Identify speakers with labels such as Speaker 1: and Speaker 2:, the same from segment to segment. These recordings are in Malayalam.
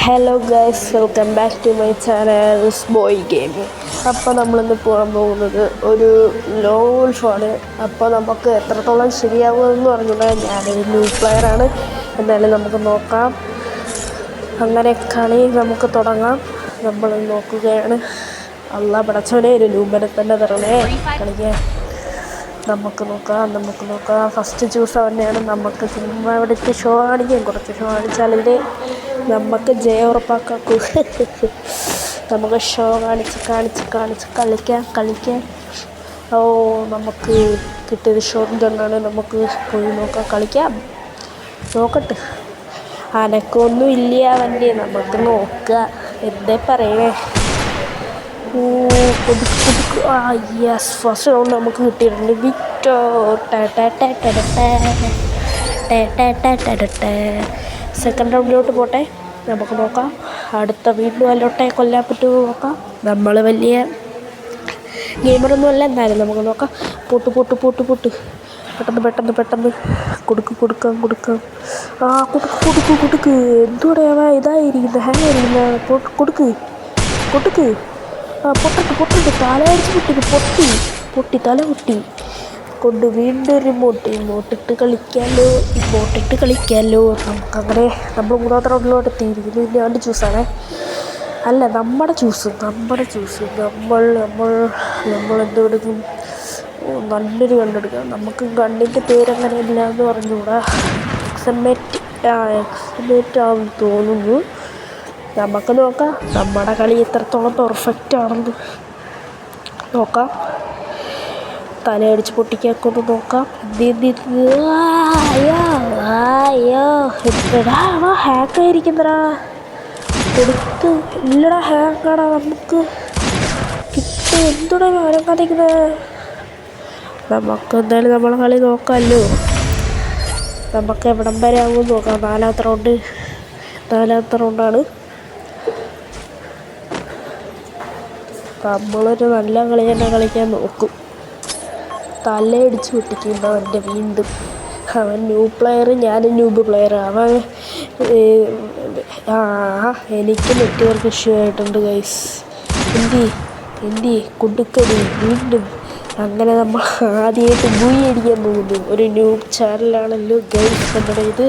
Speaker 1: Hello guys, welcome back to my channel boy gaming. അപ്പോൾ നമ്മളിന്ന് പോകാൻ പോകുന്നത് ഒരു ലോ വോൾഫാണ്. അപ്പോൾ നമുക്ക് എത്രത്തോളം ശരിയാവുമെന്ന് പറഞ്ഞാൽ ഞാനൊരു ന്യൂ പ്ലെയറാണ്. എന്തായാലും നമുക്ക് നോക്കാം. അങ്ങനെ കളി നമുക്ക് തുടങ്ങാം. നമ്മൾ നോക്കുകയാണ്. അള്ളാ പടച്ചോനെ, ഒരു ന്യൂബനെ തന്നെ തരണേ കളിക്കാൻ. നമുക്ക് നോക്കാം. ഫസ്റ്റ് ചൂസ് തന്നെയാണ്. നമുക്ക് ചുമ്മാ ഇവിടുത്തെ ഷോ കാണിക്കാം. കുറച്ച് ഷോ കാണിച്ചാലേ നമുക്ക് ജയം ഉറപ്പാക്കാം. നമുക്ക് ഷോ കാണിച്ച് കളിക്കാം. ഓ, നമുക്ക് കിട്ടിയത് ഷോട്ട് ഗണ്ണാണ്. നമുക്ക് പോയി നോക്കാം, കളിക്കാം. നോക്കട്ടെ, അനക്കൊന്നും ഇല്ല വണ്ടി. നമുക്ക് നോക്കുക, എന്തേ പറയണേ. യെസ്, ഫസ്റ്റ് റൗണ്ട് നമുക്ക് കിട്ടിയിട്ടുണ്ട്. വിക്ടോ. സെക്കൻഡ് റൗണ്ടിലോട്ട് പോട്ടെ. നമുക്ക് നോക്കാം. അടുത്ത വീണ്ടും അല്ലോട്ടെ കൊല്ലാൻ പറ്റുമോ നോക്കാം. നമ്മൾ വലിയ ഗെയിമറൊന്നും അല്ല, എന്തായാലും നമുക്ക് നോക്കാം. പൊട്ട് പെട്ടെന്ന് കൊടുക്കാം. കൊടുക്ക്. എന്തുകൂടെയാവാ ഇതായിരിക്കുന്നത്, ഹാങ് ആയിരിക്കുന്നത്. കൊടുക്ക്. പൊട്ടി തല പൊട്ടി കൊണ്ട് വീണ്ടും റിമോട്ടിട്ട് കളിക്കാമല്ലോ. നമുക്കങ്ങനെ നമ്മൾ മൂന്നാമത്തെ റൗണ്ടിലോട്ട് എത്തിയിരിക്കുന്നു. ഇനി രണ്ട് ജ്യൂസാണേ, അല്ല നമ്മുടെ ജ്യൂസ്. നമ്മൾ എന്തെടുക്കും? നല്ലൊരു കണ്ടെടുക്കാം. നമുക്ക് ഗണ്ണിൻ്റെ പേരങ്ങനെയില്ല എന്ന് പറഞ്ഞുകൂടാ. എക്സമേറ്റ് ആണെന്ന് തോന്നുന്നു. നമുക്ക് നോക്കാം നമ്മുടെ കളി എത്രത്തോളം പെർഫെക്റ്റ് ആണെന്ന് നോക്കാം. തലയടിച്ച് പൊട്ടിക്കൊന്ന് നോക്കാം. ഹാക്കായിരിക്കുന്നടാ. കൊടുത്ത് ഇല്ലടാ, ഹാക്കാടാ. നമുക്ക് കിട്ടും. എന്തുടാ മരം കാണിക്കുന്നത്? നമുക്ക് എന്തായാലും നമ്മളെ കളി നോക്കാമല്ലോ. നമുക്ക് എവിടം വരെ ആകുമെന്ന് നോക്കാം. നാലാമത്തെ റൗണ്ടാണ്. നമ്മളൊരു നല്ല കളി തന്നെ കളിക്കാൻ നോക്കും. തലയടിച്ച് പൊട്ടിക്കുമ്പോൾ അവൻ്റെ വീണ്ടും. അവൻ ന്യൂ പ്ലെയർ, ഞാൻ ന്യൂബ് പ്ലെയർ. അവൻ എനിക്ക് നെറ്റ്വർക്ക് ഇഷ്യൂ ആയിട്ടുണ്ട് ഗൈസ്. എന്തി കൊടുക്കടി വീണ്ടും. അങ്ങനെ നമ്മൾ ആദ്യമായിട്ട് ബൂയി അടിക്കാൻ പോകുന്നു. ഒരു ന്യൂബ് ചാനലാണല്ലോ ഗൈസ് നമ്മുടെ ഇത്.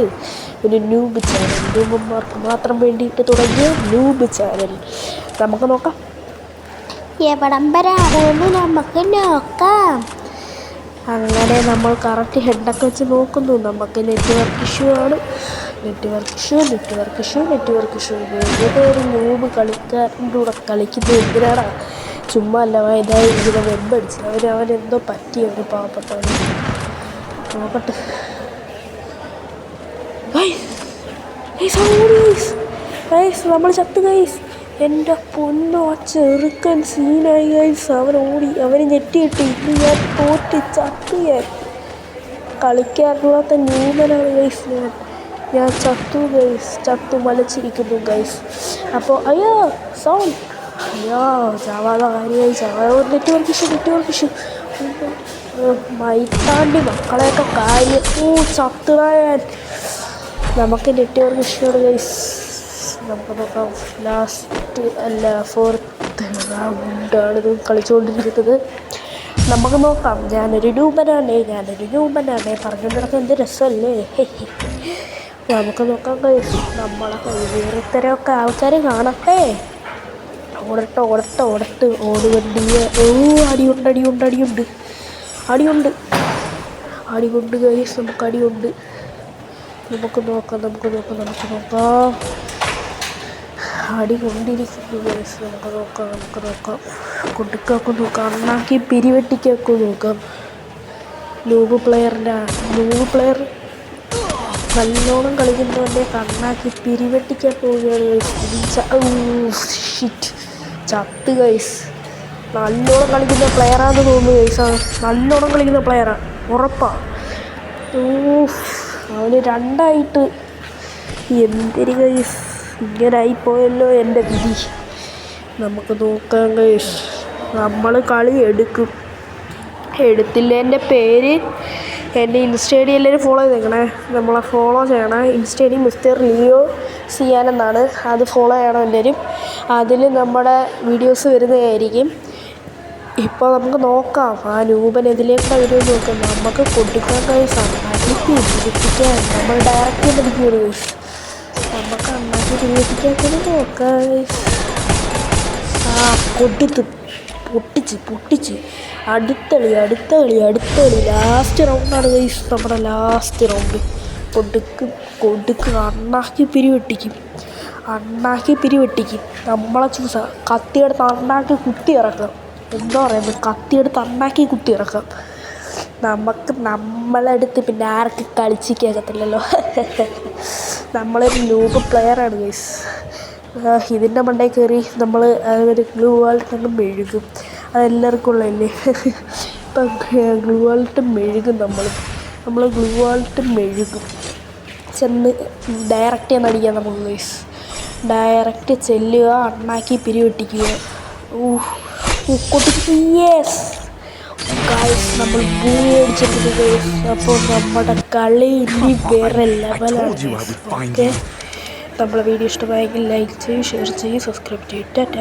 Speaker 1: ഒരു ന്യൂബ് ചാനൽ, ന്യൂബന്മാർക്ക് മാത്രം വേണ്ടിയിട്ട് തുടങ്ങിയ ന്യൂബ് ചാനൽ. നമുക്ക് നോക്കാം എവിടം വരാമെന്ന് നമുക്ക് നോക്കാം. അങ്ങനെ നമ്മൾ കറക്റ്റ് ഹെഡൊക്കെ വെച്ച് നോക്കുന്നു. നമുക്ക് നെറ്റ്വർക്ക് ഇഷ്യൂ ആണ്. ഏതൊരു ന്യൂബ് കളിക്കാരൻ്റെ കൂടെ കളിക്കുന്നത് എന്തിനാണ്? ചുമ്മാ അല്ല ഇതായിരിക്കുന്ന വെബ് അടിച്ചത്. അവനെന്തോ പറ്റി, അവന് പാവപ്പെട്ടവൻ. നോക്കട്ടെ. നമ്മൾ ചത്ത് ഗൈസ്. എൻ്റെ പൊന്നോ, ചെറുക്കൻ സീനായി ഗൈസ്. അവന് ഞെട്ടിയിട്ട് ഇത് ഞാൻ ചത്തു. ഞാൻ കളിക്കാറില്ലാത്ത ന്യൂമനാണ് ഗൈസ്. ഞാൻ ചത്തു മലച്ചിരിക്കുന്നു ഗൈസ്. അപ്പോൾ സൗണ്ട് ചാവാതെ കാര്യമായി നെറ്റ്വർക്ക് ഇഷ്യൂ മൈത്താണ്ടി മക്കളെയൊക്കെ കാര്യം. ചത്തുറാൻ. നമുക്ക് നെറ്റ്വർക്ക് ഇഷ്യൂ ഗൈസ്. നമുക്ക് നോക്കാം. ഫോർത്ത് റൗണ്ടാണിത് കളിച്ചുകൊണ്ടിരിക്കുന്നത്. നമുക്ക് നോക്കാം. ഞാനൊരു ന്യൂബനാണ് പറഞ്ഞുകൊണ്ട് നടക്കാൻ എന്ത് രസമല്ലേ. നമുക്ക് നോക്കാം ഗൈസ്. നമ്മളെ വേറെത്തരമൊക്കെ ആൾക്കാർ കാണട്ടെ. ഓടട്ട് ഓടുവണ്ടിയെ. അടിയുണ്ട് ഗൈസ്. നമുക്ക് അടിയുണ്ട്. നമുക്ക് നോക്കാം. അടി കൊണ്ടിരിക്കുന്നു ഗൈസ്. നമുക്ക് നോക്കാം. കൊടുക്കാക്കുന്നു. കണ്ണാക്കി പിരിവെട്ടിക്കാക്കു നോക്കാം. ന്യൂബ് പ്ലെയർ നല്ലോണം കളിക്കുന്നവൻ്റെ കണ്ണാക്കി പിരിവെട്ടിക്കാൻ പോവുകയാണ് ഗൈസ്. ചത്ത് ഗൈസ്. നല്ലോണം കളിക്കുന്ന പ്ലെയറാണെന്ന് തോന്നുന്നു ഗൈസ്. നല്ലോണം കളിക്കുന്ന പ്ലെയറാണ്, ഉറപ്പാണ്. അവന് രണ്ടായിട്ട് എന്തൊരു ഗൈസ്. ഇങ്ങനായിപ്പോയല്ലോ എൻ്റെ വിധി. നമുക്ക് നോക്കാം ഗൈസ്. നമ്മൾ കളി എടുത്തില്ല. എൻ്റെ പേര് എൻ്റെ ഇൻസ്റ്റേഡിയം എല്ലാവരും ഫോളോ ചെയ്തേക്കണേ. നമ്മളെ ഫോളോ ചെയ്യണേ. ഇൻസ്റ്റേഡിയം മിസ്റ്റർ ലിയോ സിയാൻ എന്നാണ്. അത് ഫോളോ ചെയ്യണം എല്ലാവരും. അതിൽ നമ്മുടെ വീഡിയോസ് വരുന്നതായിരിക്കും. ഇപ്പോൾ നമുക്ക് നോക്കാം ആ നൂപൻ ഇതിലേക്കൂടെ വരുമെന്ന് നോക്കാം. നമുക്ക് കൊടുക്കാൻ കഴിച്ചാണ് അടിപ്പിക്കാൻ നമ്മൾ ഡയറക്റ്റ് പഠിക്കുകയാണ് കഴിച്ച് നമുക്ക് അണ്ണാക്കി തിരിപ്പിക്കാൻ നോക്കാം. ആ പൊട്ടിച്ച് അടുത്ത കളി ലാസ്റ്റ് റൗണ്ടാണ് കഴിച്ച്. നമ്മുടെ ലാസ്റ്റ് റൗണ്ട് കൊടുക്ക് അണ്ണാക്കി പിരിവെട്ടിക്കും. നമ്മളെ ചൂസാ കത്തിയെടുത്ത് അണ്ണാക്കി കുത്തി ഇറക്കാം. എന്താ പറയുന്നത്, കത്തിയെടുത്ത് അണ്ണാക്കി കുത്തി ഇറക്കാം. നമ്മളെടുത്ത് പിന്നെ ആർക്ക് കളിച്ചിരിക്കത്തില്ലല്ലോ. നമ്മളൊരു നൂബ് പ്ലെയറാണ് ഗൈസ്. ഇതിൻ്റെ മണ്ടയിൽ കയറി നമ്മൾ ഒരു ഗ്ലൂ വാൾട്ട് മെഴുകും. അതെല്ലാവർക്കും ഉള്ളതല്ലേ. ഇപ്പം ഗ്ലൂ വാൾട്ട് മെഴുകും. നമ്മൾ ഗ്ലൂ വാൾട്ട് മെഴുകും. ചെന്ന് ഡയറക്റ്റ് അടിക്കാൻ നമുക്ക് ഗൈസ്. ഡയറക്റ്റ് ചെല്ലുക, അണ്ണാക്കി പിരിവെട്ടിക്കുക. യെസ് ഗൈസ്, നമ്മൾ ബൂയി അടിച്ചിട്ടുണ്ട് ഗൈസ്. അപ്പോൾ നമ്മുടെ കളി ഇനി വേറെ ലെവലാണ്. ഓക്കെ, നമ്മളെ വീഡിയോ ഇഷ്ടമായെങ്കിൽ ലൈക്ക് ചെയ്യൂ, ഷെയർ ചെയ്യൂ, സബ്സ്ക്രൈബ് ചെയ്യൂ. ടാറ്റാ.